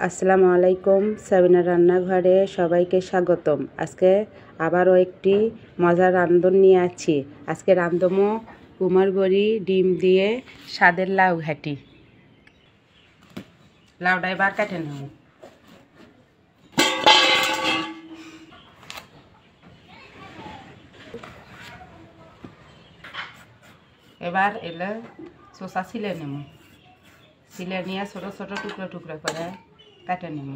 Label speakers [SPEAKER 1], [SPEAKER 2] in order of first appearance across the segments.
[SPEAKER 1] আসসালামু আলাইকুম। সাবিনা রান্নাঘরে সবাইকে স্বাগতম। আজকে আবারও একটি মজার রান্ধন নিয়ে আছি। আজকে রান্ধমো কুমার বড়ি ডিম দিয়ে স্বাদের লাউ ঘাটি। লাউটা এবার কেটে নেব। এবার এলে শসা ছিলে নেব। ছিলে নিয়ে ছোট ছোট টুকরো টুকরো করে কেটে নেব।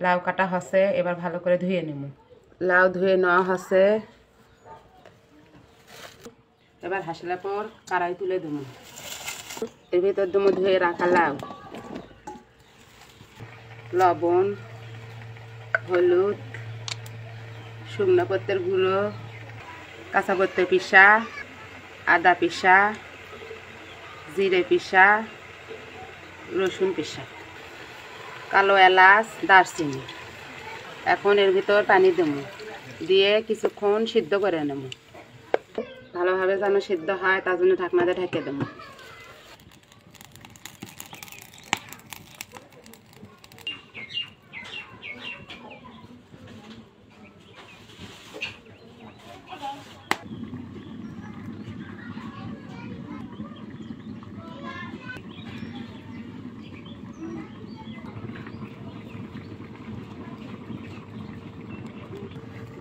[SPEAKER 1] লাউ কাটা হচ্ছে, এবার ভালো করে ধুয়ে নেব। লাউ ধুয়ে নেওয়া হচ্ছে, এবার হাসলে পর কড়াই তুলে দেব। এর ভিতর দেবো ধুয়ে রাখা লাউ, লবণ, হলুদ, শুকনো পত্তের গুঁড়ো, কাঁচা পত্তের পিসা, আদা পিসা, জিরে পিসা, রসুন পিসা, কালো এলাচ, দারচিনি। এখন এর ভিতর পানি দেবো, দিয়ে কিছুক্ষণ সিদ্ধ করে নেব। ভালোভাবে যেন সিদ্ধ হয় তার জন্য ঢাকনাতে ঢেকে দেবো।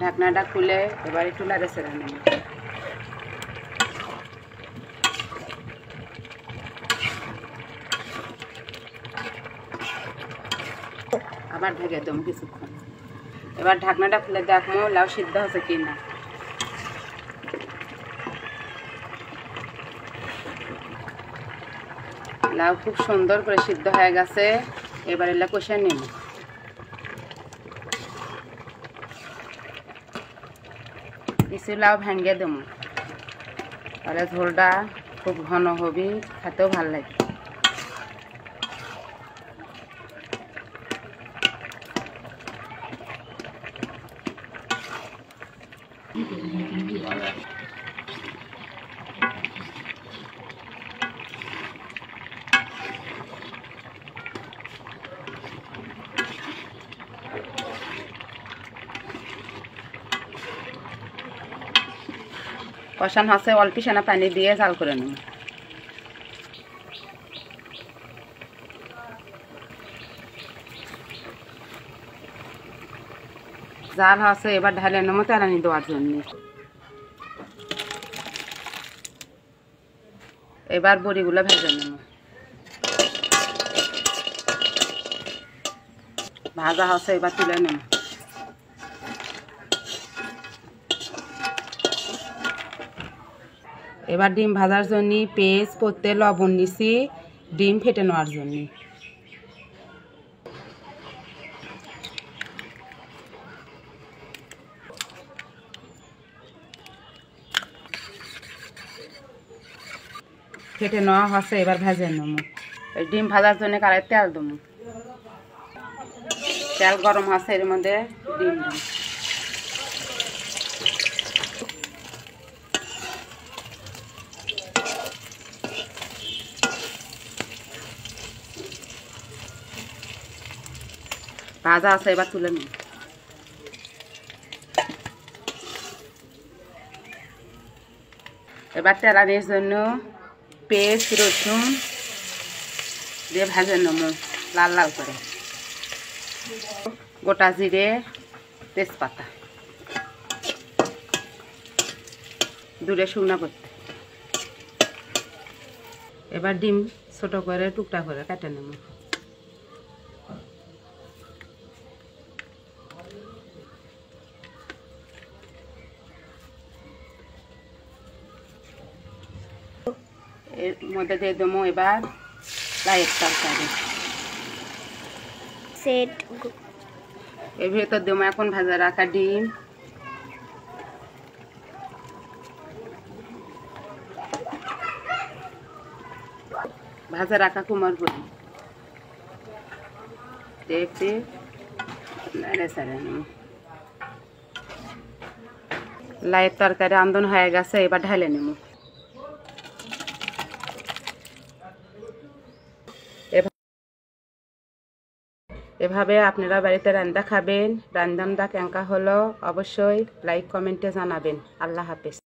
[SPEAKER 1] ঢাকনাটা খুলে এবার একটু লাড়ে ছেড়ে নেব। আবার ঢেকে দেবো কিছুক্ষণ। এবার ঢাকনাটা খুলে দেখবো লাউ সিদ্ধ হচ্ছে কি না। লাউ খুব সুন্দর করে সিদ্ধ হয়ে গেছে। এবার এলা কষে নেব। কিছু লাউ ভেঙে দেবো, তাহলে ঝোলটা খুব ঘন হবে, খেতেও ভালো লাগে। কষান হচ্ছে, অল্প সানা পানি দিয়ে জাল করে নেব। জাল হচ্ছে, এবার ঢালে নেব তেরানি দেওয়ার জন্য। এবার বড়িগুলো ভেজে নেব। ভাজা হচ্ছে, এবার তুলে নেব। এবার ডিম ভাজার জন্য পেস্ট করতে লবণ নিছি, ডিম ফেটে নেওয়ার জন্য। ফেটে নেওয়া হচ্ছে, এবার ভেজে নেব। ডিম ভাজার জন্য কড়াইতে তেল দেবো। তেল গরম হচ্ছে, এর মধ্যে ডিম দেবো। ভাজা আছে, এবার তুলে নেব। এবার তেলানির জন্য পেঁয়াজ রসুন দিয়ে ভেজে নেব লাল লাল করে। গোটা জিরে, তেজপাতা, দূরে শুকনো করতে। এবার ডিম ছোট করে টুকরা করে কেটে নেব। এর মধ্যে দিয়ে দেবো এবার লাইয়ের তরকারি। এর ভেতর দেবো এখন ভাজা রাখা ডিম, ভাজা রাখা কুমড় বড়ি দেখতে লাইয়ের তরকারি রান্ধন হয়ে গেছে, এবার ঢালে নেব। এভাবে আপনারা বাড়িতে রান্না খাবেন। রান্নাটা কেঙ্কা হলো অবশ্যই লাইক কমেন্টে জানাবেন। আল্লাহ হাফেজ।